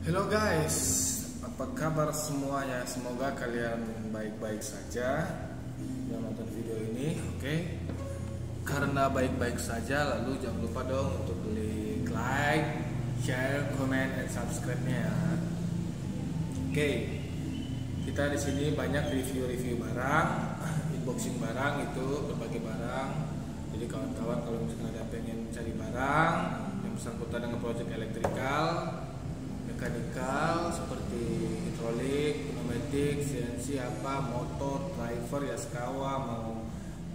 Hello guys, apa kabar semuanya? Semoga kalian baik-baik saja yang nonton video ini. Oke. Karena baik-baik saja, lalu jangan lupa dong untuk klik like, share, comment, and subscribe-nya ya. Oke. Kita di sini banyak review-review barang, unboxing barang itu berbagai barang. Jadi kawan-kawan kalau misalnya ada pengen cari barang yang bersangkutan dengan proyek elektrikal, mekanikal seperti hidrolik, pneumatik, CNC apa, motor, driver Yaskawa, mau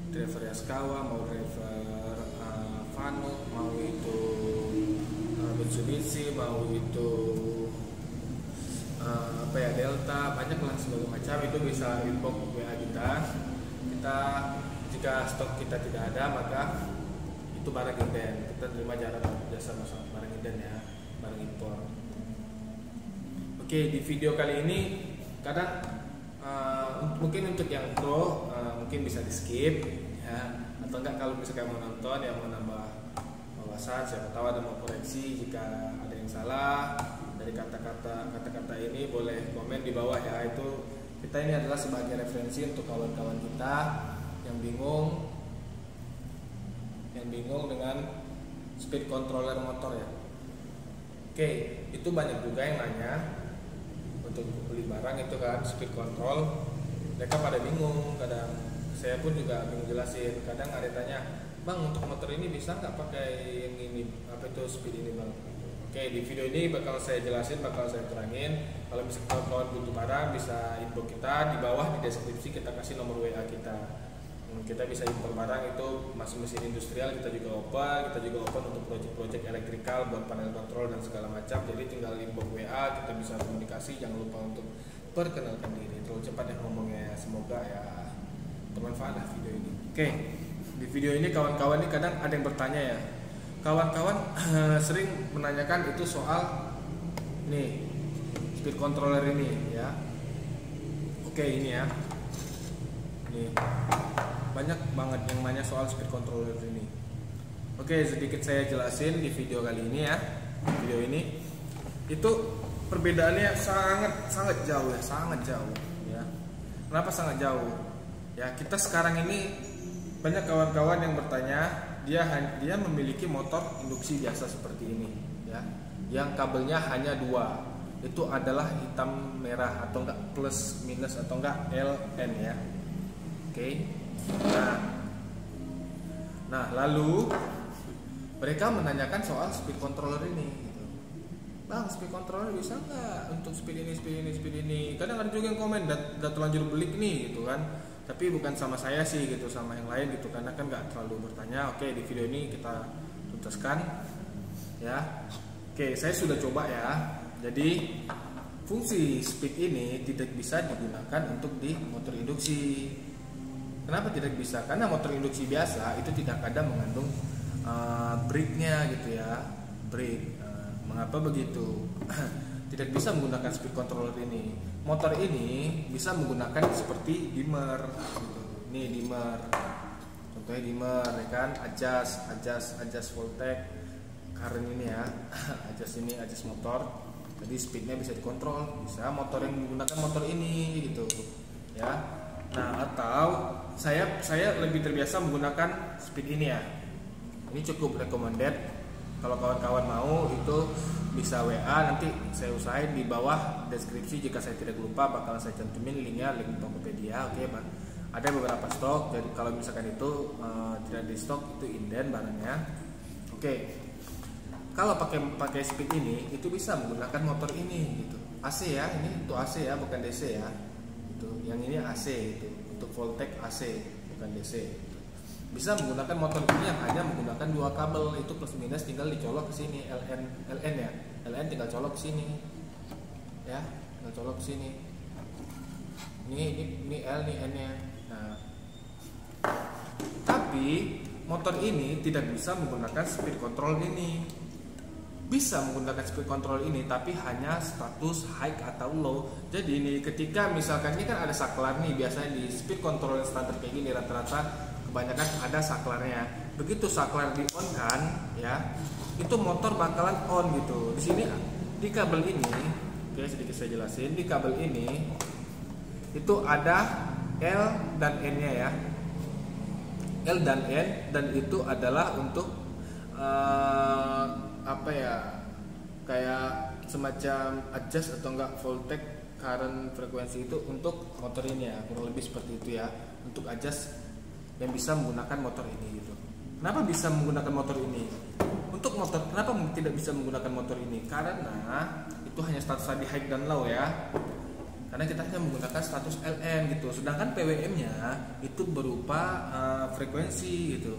driver Yaskawa, mau driver Fanuc, mau itu Mitsubishi, mau itu Delta, banyak lah segala macam. Itu bisa inbox WA kita. Jika stok kita tidak ada, maka itu barang inden. Kita terima jasa masuk barang inden ya, barang impor. Oke, di video kali ini kadang mungkin untuk yang pro mungkin bisa di skip ya, atau enggak kalau misalkan mau nonton ya, mau nambah wawasan, siapa tahu ada mau koreksi jika ada yang salah dari kata-kata ini, boleh komen di bawah ya. Itu kita ini adalah sebagai referensi untuk kawan-kawan kita yang bingung dengan speed controller motor ya. Oke, itu banyak juga yang nanya untuk beli barang itu kan speed control, mereka pada bingung. Kadang saya pun juga bingung jelasin. Kadang ada tanya, bang untuk motor ini bisa nggak pakai yang ini, apa itu speed ini bang? Oke, di video ini bakal saya jelasin, bakal saya terangin. Kalau misalnya kawan-kawan butuh barang bisa inbox kita, di bawah di deskripsi kita kasih nomor WA kita. Kita bisa impor barang itu mesin industrial, kita juga open untuk proyek-proyek elektrikal buat panel kontrol dan segala macam. Jadi tinggal inbox WA, kita bisa komunikasi. Jangan lupa untuk perkenalkan diri. Terlalu cepat ya ngomongnya, semoga ya bermanfaat lah video ini. Oke, di video ini kawan-kawan ini kadang ada yang bertanya ya. Kawan-kawan sering menanyakan itu soal nih speed controller ini ya. Oke, ini ya. Nih, banyak banget yang nanya soal speed controller ini. Oke, sedikit saya jelasin di video kali ini ya. Video ini itu perbedaannya sangat jauh ya, sangat jauh ya. Kenapa sangat jauh? Ya, kita sekarang ini banyak kawan-kawan yang bertanya, dia memiliki motor induksi biasa seperti ini ya, yang kabelnya hanya 2. Itu adalah hitam merah atau enggak plus minus atau enggak LN ya. Oke. Nah, lalu mereka menanyakan soal speed controller ini gitu. Bang, speed controller bisa nggak untuk speed ini? Kadang ada juga yang komen, udah terlanjur beli nih gitu kan. Tapi bukan sama saya sih gitu, sama yang lain gitu, karena kan nggak terlalu bertanya. Oke, di video ini kita tuntaskan ya. Oke, saya sudah coba ya. Jadi fungsi speed ini tidak bisa digunakan untuk di motor induksi. Kenapa tidak bisa? Karena motor induksi biasa itu tidak ada mengandung brake-nya gitu ya, brake. Mengapa begitu? Tidak bisa menggunakan speed controller ini. Motor ini bisa menggunakan seperti dimmer gitu. Ini dimmer, contohnya dimmer ya kan, adjust voltage current ini ya, adjust motor. Jadi speednya bisa dikontrol, bisa motor yang menggunakan motor ini gitu ya. Nah, atau saya lebih terbiasa menggunakan speed ini ya. Ini cukup recommended. Kalau kawan-kawan mau itu bisa WA, nanti saya usahain di bawah deskripsi. Jika saya tidak lupa bakal saya cantumin linknya, link Tokopedia. Oke, Bang. Ada beberapa stok. Jadi kalau misalkan itu tidak di stok, itu inden barangnya. Oke. Kalau pakai speed ini itu bisa menggunakan motor ini gitu. AC ya, ini untuk AC ya, bukan DC ya. Yang ini AC itu untuk voltage AC bukan DC gitu. Bisa menggunakan motor ini yang hanya menggunakan 2 kabel, itu plus minus tinggal dicolok ke sini, LN ya, LN tinggal colok ke sini ya, tinggal colok ke sini. Ini L, ini N nya. Nah, tapi motor ini tidak bisa menggunakan speed control ini. Bisa menggunakan speed control ini tapi hanya status high atau low. Jadi ini ketika misalkan ini kan ada saklar nih, biasanya di speed control standar kayak gini rata-rata kebanyakan ada saklarnya. Begitu saklar di on kan ya, itu motor bakalan on gitu. Di sini di kabel ini, oke, sedikit saya jelasin. Di kabel ini itu ada L dan N-nya ya. L dan N, dan itu adalah untuk apa ya, kayak semacam adjust atau enggak voltage current frekuensi itu untuk motor ini ya, kurang lebih seperti itu ya, untuk adjust yang bisa menggunakan motor ini gitu. Kenapa bisa menggunakan motor ini? Untuk motor, kenapa tidak bisa menggunakan motor ini? Karena itu hanya status tadi high dan low ya. Karena kita hanya menggunakan status LN gitu. Sedangkan PWM-nya itu berupa frekuensi gitu.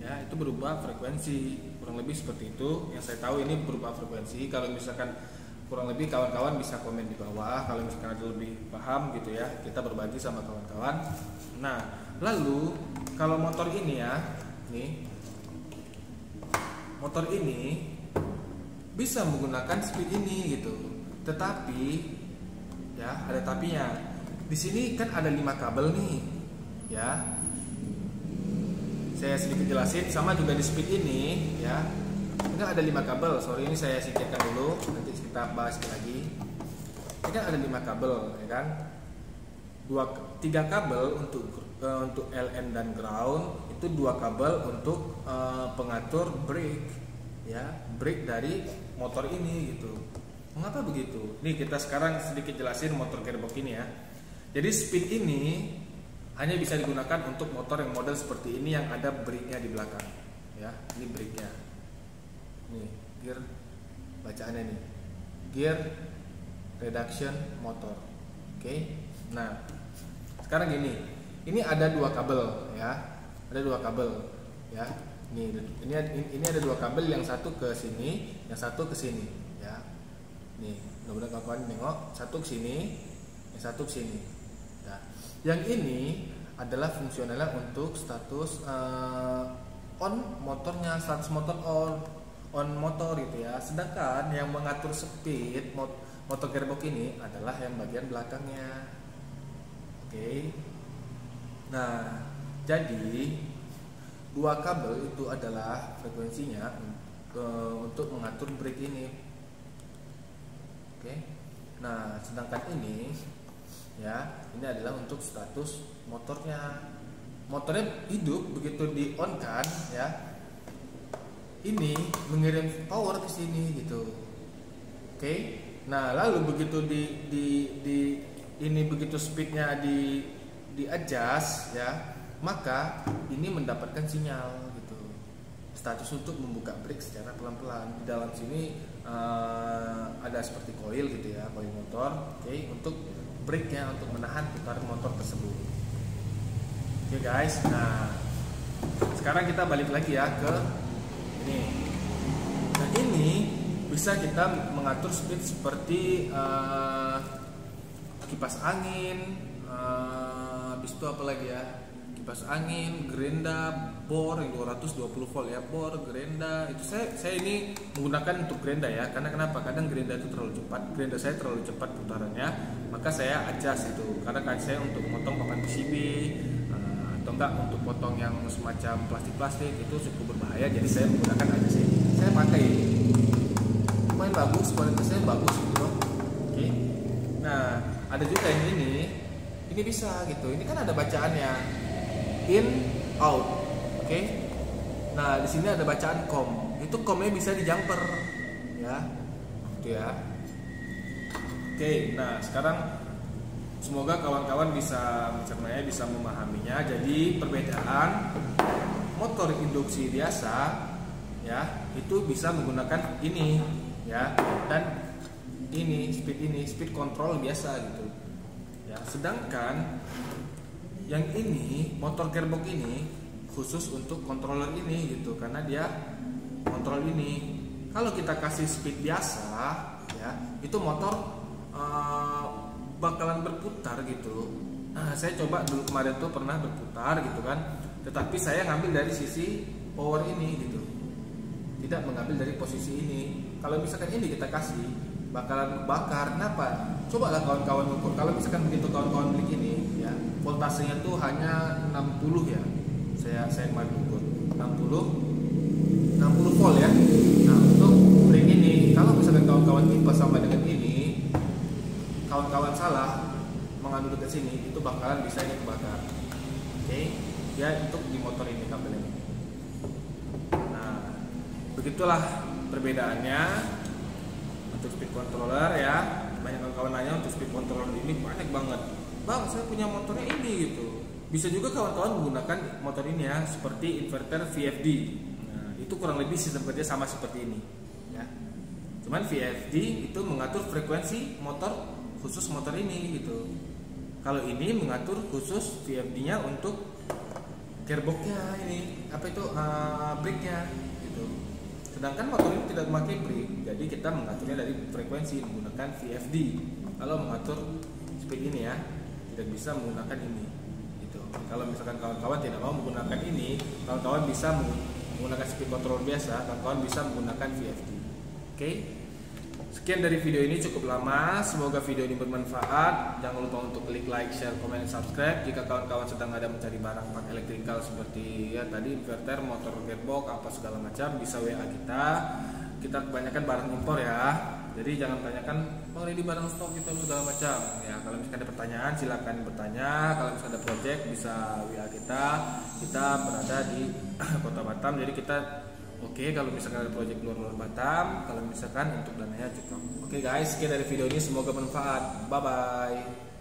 Ya, itu berupa frekuensi. Kurang lebih seperti itu. Yang saya tahu ini berupa frekuensi. Kalau misalkan kurang lebih kawan-kawan bisa komen di bawah kalau misalkan ada lebih paham gitu ya. Kita berbagi sama kawan-kawan. Nah, lalu kalau motor ini ya, nih. Motor ini bisa menggunakan speed ini gitu. Tetapi ya, ada tapinya. Di sini kan ada 5 kabel nih, ya. Saya sedikit jelasin, sama juga di speed ini, ya. Ini kan ada 5 kabel. Sorry, ini saya singkirkan dulu. Nanti kita bahas lagi. Ini kan ada 5 kabel, ya kan? 3 kabel untuk LN dan ground. Itu 2 kabel untuk pengatur brake, ya, brake dari motor ini gitu. Mengapa begitu? Nih kita sekarang sedikit jelasin motor gearbox ini ya. Jadi speed ini hanya bisa digunakan untuk motor yang model seperti ini yang ada brake-nya di belakang. Ya, ini brake-nya. Nih, gear bacaannya nih. Gear reduction motor. Oke. Nah, sekarang gini. Ini ada 2 kabel ya. Ada 2 kabel ya. Ini ada 2 kabel, yang satu ke sini, yang satu ke sini ya. Nih, mudah-mudahan kawan-kawan nengok, satu ke sini, yang satu ke sini. Ya. Yang ini adalah fungsionalnya untuk status on motornya, status motor on motor gitu ya. Sedangkan yang mengatur speed motor gearbox ini adalah yang bagian belakangnya. Oke. Nah, jadi 2 kabel itu adalah frekuensinya untuk mengatur brake ini. Oke. Nah, sedangkan ini ya, ini adalah untuk status motornya. Motornya hidup, begitu di on kan ya. Ini mengirim power ke sini gitu. Oke. Nah, lalu begitu ini begitu speednya di adjust ya, maka ini mendapatkan sinyal gitu. Status untuk membuka brake secara pelan-pelan. Di dalam sini ada seperti coil gitu ya, coil motor. Oke, untuk brake-nya, untuk menahan putaran motor tersebut. Oke guys, nah sekarang kita balik lagi ya ke ini. Nah, ini bisa kita mengatur speed seperti kipas angin, habis itu apa lagi ya? Kipas angin, gerenda, bor yang 220 volt ya, bor, gerenda. Itu saya ini menggunakan untuk gerenda ya. Karena kenapa? Kadang gerenda itu terlalu cepat. Gerenda saya terlalu cepat putarannya, maka saya adjust itu. Karena kan saya untuk potong papan PCB atau enggak untuk potong yang semacam plastik-plastik itu cukup berbahaya. Jadi saya menggunakan adjust ini. Saya pakai ini. Lumayan bagus, kualitasnya bagus gitu loh. Oke. Nah, ada juga yang ini bisa gitu. Ini kan ada bacaannya. In, out, oke. Nah, di sini ada bacaan com. Itu comnya bisa di jumper, ya, gitu ya. Oke, nah sekarang semoga kawan-kawan bisa mencernanya, bisa memahaminya. Jadi perbedaan motor induksi biasa, ya, itu bisa menggunakan ini, ya, dan ini speed control biasa gitu, ya. Sedangkan yang ini, motor gearbox ini khusus untuk controller ini gitu, karena dia kontrol ini. Kalau kita kasih speed biasa ya, itu motor bakalan berputar gitu. Nah, saya coba dulu kemarin tuh pernah berputar gitu kan, tetapi saya ngambil dari sisi power ini gitu, tidak mengambil dari posisi ini. Kalau misalkan ini kita kasih, bakalan bakar. Kenapa? Cobalah kawan-kawan ukur. Kalau misalkan begitu kawan-kawan beli ini ya, voltasenya tuh hanya 60 ya. Saya kemarin ukur 60 volt ya. Nah, untuk brake ini kalau misalkan misalkan kawan-kawan tipe sama dengan ini, kawan-kawan salah mengambil ke sini, itu bakalan bisa ini kebakar. Oke, ya untuk di motor ini kabel ini. Nah, begitulah perbedaannya untuk speed controller ya. Banyak kawan-kawan nanya untuk speed controller ini banyak banget. Bang, saya punya motornya ini gitu. Bisa juga kawan-kawan menggunakan motor ini ya, seperti inverter VFD. Nah, itu kurang lebih sistem kerja sama seperti ini ya. Cuman VFD itu mengatur frekuensi motor khusus motor ini gitu. Kalau ini mengatur khusus VFD-nya untuk gearbox-nya ini, apa itu brake-nya gitu. Sedangkan motor ini tidak memakai brake, jadi kita mengaturnya dari frekuensi menggunakan VFD. Kalau mengatur speed ini ya, tidak bisa menggunakan ini gitu. Kalau misalkan kawan-kawan tidak mau menggunakan ini, kawan-kawan bisa menggunakan speed control biasa, kawan-kawan bisa menggunakan VFD. Oke. Sekian dari video ini, cukup lama. Semoga video ini bermanfaat. Jangan lupa untuk klik like, share, komen, dan subscribe. Jika kawan-kawan sedang ada mencari barang part elektrikal seperti ya tadi inverter, motor, gearbox, apa segala macam, bisa WA kita. Kita kebanyakan barang impor ya. Jadi jangan tanyakan, oh ini barang stok kita segala macam. Ya kalau misalkan ada pertanyaan silakan bertanya. Kalau misalkan ada project bisa WA kita. Kita berada di Kota Batam. Jadi kita oke, kalau misalkan ada proyek luar Batam, kalau misalkan untuk dananya cukup. Oke guys, sekian dari video ini, semoga bermanfaat. Bye bye.